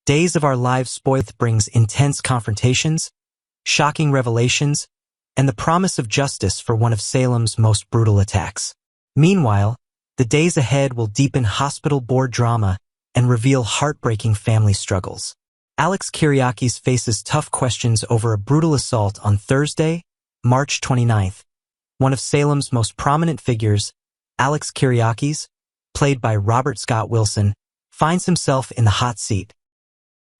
Days of Our Lives Spoiled brings intense confrontations, shocking revelations, and the promise of justice for one of Salem's most brutal attacks. Meanwhile, the days ahead will deepen hospital board drama and reveal heartbreaking family struggles. Alex Kyriakis faces tough questions over a brutal assault on Thursday, March 29th. One of Salem's most prominent figures, Alex Kyriakis, played by Robert Scott Wilson, finds himself in the hot seat.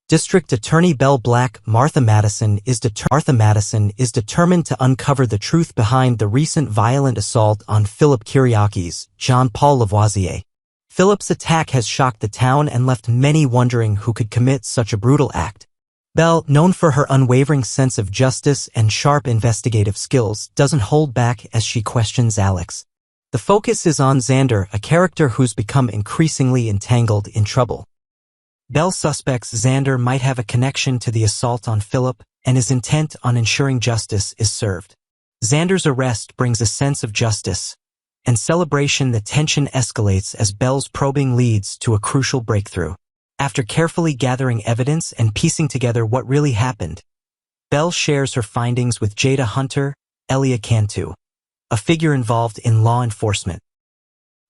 District Attorney Belle Black Martha Madison is determined to uncover the truth behind the recent violent assault on Philip Kyriakis, Jean-Paul Lavoisier. Philip's attack has shocked the town and left many wondering who could commit such a brutal act. Belle, known for her unwavering sense of justice and sharp investigative skills, doesn't hold back as she questions Alex. The focus is on Xander, a character who's become increasingly entangled in trouble. Belle suspects Xander might have a connection to the assault on Philip and is intent on ensuring justice is served. Xander's arrest brings a sense of justice and celebration. The tension escalates as Belle's probing leads to a crucial breakthrough. After carefully gathering evidence and piecing together what really happened, Belle shares her findings with Jada Hunter, Elia Cantu, a figure involved in law enforcement.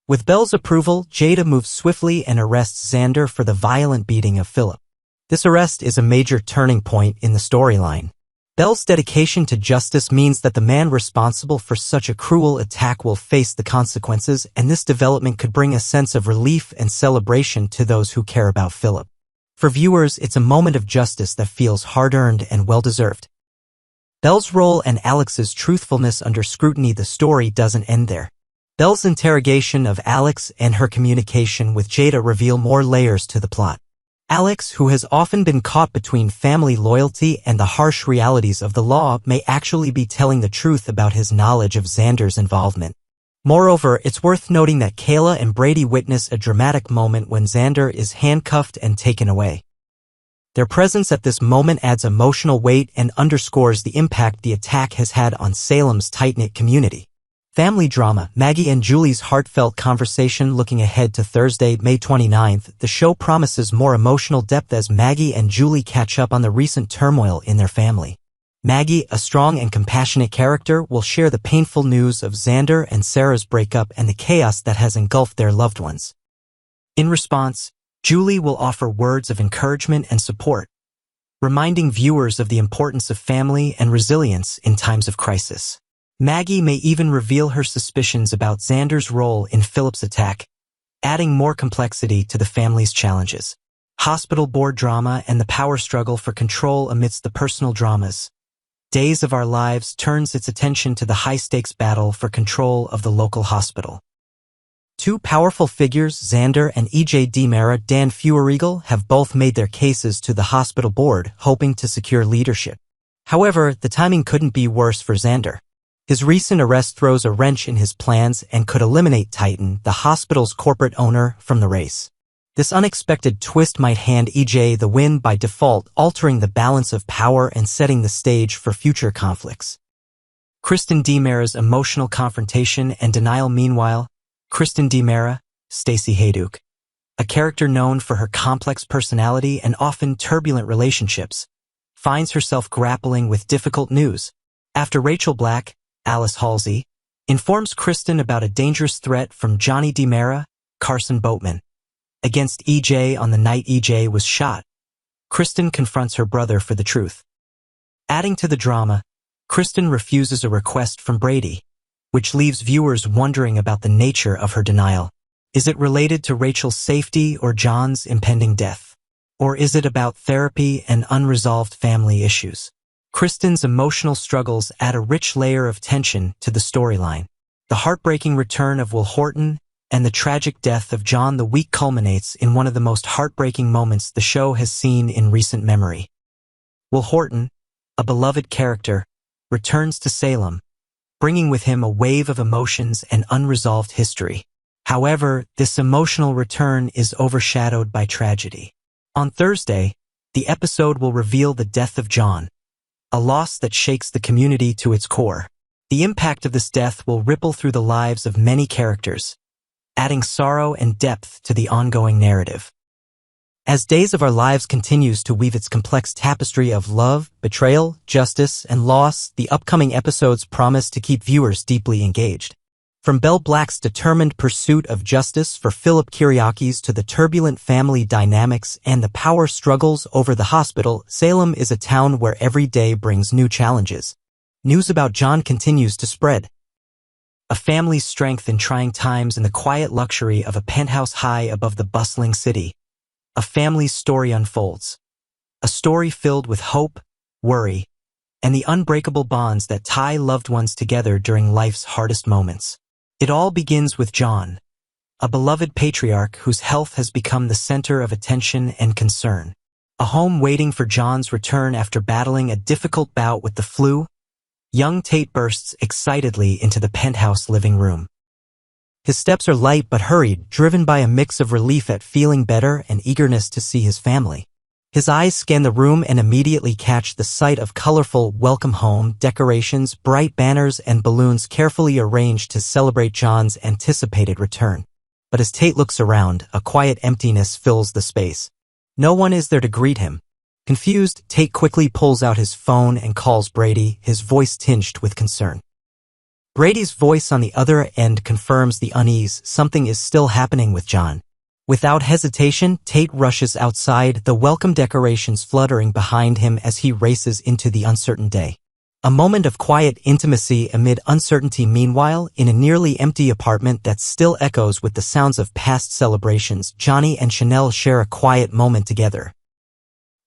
With Belle's approval, Jada moves swiftly and arrests Xander for the violent beating of Philip. This arrest is a major turning point in the storyline. Belle's dedication to justice means that the man responsible for such a cruel attack will face the consequences, and this development could bring a sense of relief and celebration to those who care about Philip. For viewers, it's a moment of justice that feels hard-earned and well-deserved. Belle's role and Alex's truthfulness under scrutiny. The story doesn't end there. Belle's interrogation of Alex and her communication with Jada reveal more layers to the plot. Alex, who has often been caught between family loyalty and the harsh realities of the law, may actually be telling the truth about his knowledge of Xander's involvement. Moreover, it's worth noting that Kayla and Brady witness a dramatic moment when Xander is handcuffed and taken away. Their presence at this moment adds emotional weight and underscores the impact the attack has had on Salem's tight-knit community. Family drama. Maggie and Julie's heartfelt conversation. Looking ahead to Thursday, May 29th, the show promises more emotional depth as Maggie and Julie catch up on the recent turmoil in their family. Maggie, a strong and compassionate character, will share the painful news of Xander and Sarah's breakup and the chaos that has engulfed their loved ones. In response, Julie will offer words of encouragement and support, reminding viewers of the importance of family and resilience in times of crisis. Maggie may even reveal her suspicions about Xander's role in Philip's attack, adding more complexity to the family's challenges. Hospital board drama and the power struggle for control amidst the personal dramas. Days of Our Lives turns its attention to the high-stakes battle for control of the local hospital. Two powerful figures, Xander and E.J. DiMera Dan Feuerriegel, have both made their cases to the hospital board, hoping to secure leadership. However, the timing couldn't be worse for Xander. His recent arrest throws a wrench in his plans and could eliminate Titan, the hospital's corporate owner, from the race. This unexpected twist might hand EJ the win by default, altering the balance of power and setting the stage for future conflicts. Kristen DiMera's emotional confrontation and denial. Meanwhile, Kristen DiMera, Stacey Hayduk, a character known for her complex personality and often turbulent relationships, finds herself grappling with difficult news after Rachel Black, Alice Halsey, informs Kristen about a dangerous threat from Johnny DiMera, Carson Boatman, against EJ on the night EJ was shot. Kristen confronts her brother for the truth. Adding to the drama, Kristen refuses a request from Brady, which leaves viewers wondering about the nature of her denial. Is it related to Rachel's safety or John's impending death? Or is it about therapy and unresolved family issues? Kristen's emotional struggles add a rich layer of tension to the storyline. The heartbreaking return of Will Horton and the tragic death of John the Week culminates in one of the most heartbreaking moments the show has seen in recent memory. Will Horton, a beloved character, returns to Salem, bringing with him a wave of emotions and unresolved history. However, this emotional return is overshadowed by tragedy. On Thursday, the episode will reveal the death of John, a loss that shakes the community to its core. The impact of this death will ripple through the lives of many characters, adding sorrow and depth to the ongoing narrative. As Days of Our Lives continues to weave its complex tapestry of love, betrayal, justice, and loss, the upcoming episodes promise to keep viewers deeply engaged. From Belle Black's determined pursuit of justice for Philip Kiriakis to the turbulent family dynamics and the power struggles over the hospital, Salem is a town where every day brings new challenges. News about John continues to spread. A family's strength in trying times and the quiet luxury of a penthouse high above the bustling city. A family's story unfolds. A story filled with hope, worry, and the unbreakable bonds that tie loved ones together during life's hardest moments. It all begins with John, a beloved patriarch whose health has become the center of attention and concern. A home waiting for John's return after battling a difficult bout with the flu. Young Tate bursts excitedly into the penthouse living room. His steps are light but hurried, driven by a mix of relief at feeling better and eagerness to see his family. His eyes scan the room and immediately catch the sight of colorful welcome home decorations, bright banners, and balloons carefully arranged to celebrate John's anticipated return. But as Tate looks around, a quiet emptiness fills the space. No one is there to greet him. Confused, Tate quickly pulls out his phone and calls Brady, his voice tinged with concern. Brady's voice on the other end confirms the unease. Something is still happening with John. Without hesitation, Tate rushes outside, the welcome decorations fluttering behind him as he races into the uncertain day. A moment of quiet intimacy amid uncertainty. Meanwhile, in a nearly empty apartment that still echoes with the sounds of past celebrations, Johnny and Chanel share a quiet moment together.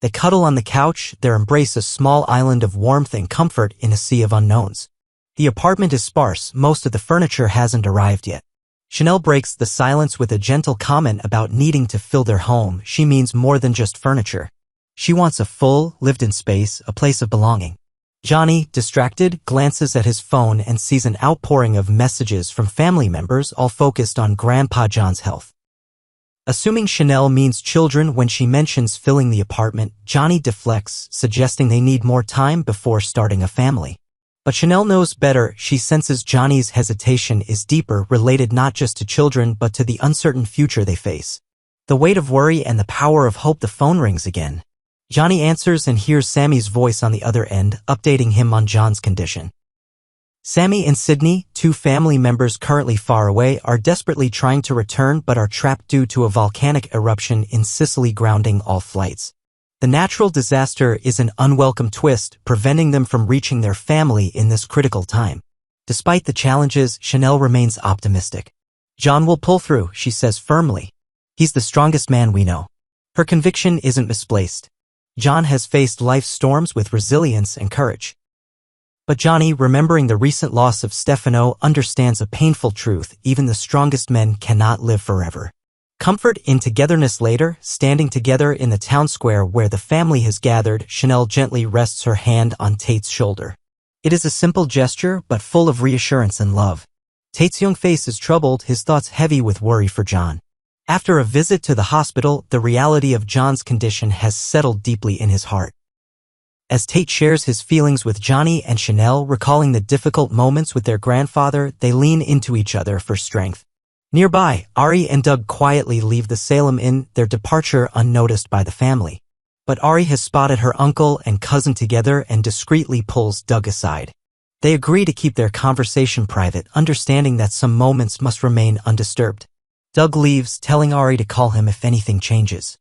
They cuddle on the couch, their embrace a small island of warmth and comfort in a sea of unknowns. The apartment is sparse, most of the furniture hasn't arrived yet. Chanel breaks the silence with a gentle comment about needing to fill their home. She means more than just furniture. She wants a full, lived-in space, a place of belonging. Johnny, distracted, glances at his phone and sees an outpouring of messages from family members, all focused on Grandpa John's health. Assuming Chanel means children when she mentions filling the apartment, Johnny deflects, suggesting they need more time before starting a family. But Chanel knows better. She senses Johnny's hesitation is deeper, related not just to children but to the uncertain future they face. The weight of worry and the power of hope. The phone rings again. Johnny answers and hears Sammy's voice on the other end, updating him on John's condition. Sammy and Sydney, two family members currently far away, are desperately trying to return but are trapped due to a volcanic eruption in Sicily, grounding all flights. The natural disaster is an unwelcome twist, preventing them from reaching their family in this critical time. Despite the challenges, Chanel remains optimistic. John will pull through, she says firmly. He's the strongest man we know. Her conviction isn't misplaced. John has faced life's storms with resilience and courage. But Johnny, remembering the recent loss of Stefano, understands a painful truth: even the strongest men cannot live forever. Comfort in togetherness. Later, standing together in the town square where the family has gathered, Chanel gently rests her hand on Tate's shoulder. It is a simple gesture, but full of reassurance and love. Tate's young face is troubled, his thoughts heavy with worry for John. After a visit to the hospital, the reality of John's condition has settled deeply in his heart. As Tate shares his feelings with Johnny and Chanel, recalling the difficult moments with their grandfather, they lean into each other for strength. Nearby, Ari and Doug quietly leave the Salem Inn, their departure unnoticed by the family. But Ari has spotted her uncle and cousin together and discreetly pulls Doug aside. They agree to keep their conversation private, understanding that some moments must remain undisturbed. Doug leaves, telling Ari to call him if anything changes.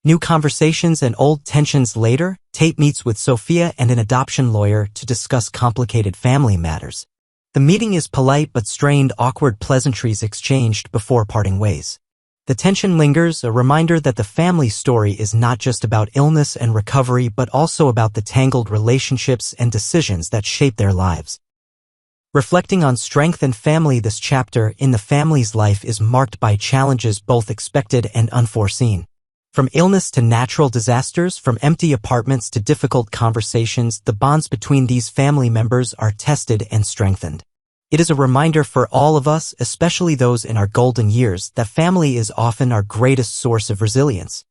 New conversations and old tensions. Later, Tate meets with Sophia and an adoption lawyer to discuss complicated family matters. The meeting is polite but strained, awkward pleasantries exchanged before parting ways. The tension lingers, a reminder that the family story is not just about illness and recovery but also about the tangled relationships and decisions that shape their lives. Reflecting on strength and family, this chapter in the family's life is marked by challenges both expected and unforeseen. From illness to natural disasters, from empty apartments to difficult conversations, the bonds between these family members are tested and strengthened. It is a reminder for all of us, especially those in our golden years, that family is often our greatest source of resilience.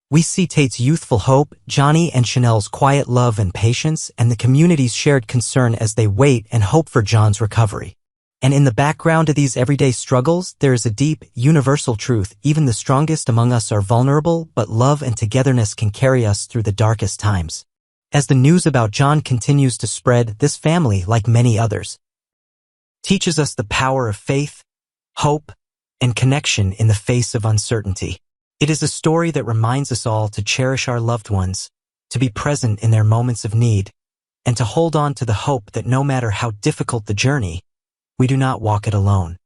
We see Tate's youthful hope, Johnny and Chanel's quiet love and patience, and the community's shared concern as they wait and hope for John's recovery. And in the background of these everyday struggles, there is a deep, universal truth. Even the strongest among us are vulnerable, but love and togetherness can carry us through the darkest times. As the news about John continues to spread, this family, like many others, teaches us the power of faith, hope, and connection in the face of uncertainty. It is a story that reminds us all to cherish our loved ones, to be present in their moments of need, and to hold on to the hope that no matter how difficult the journey, we do not walk it alone.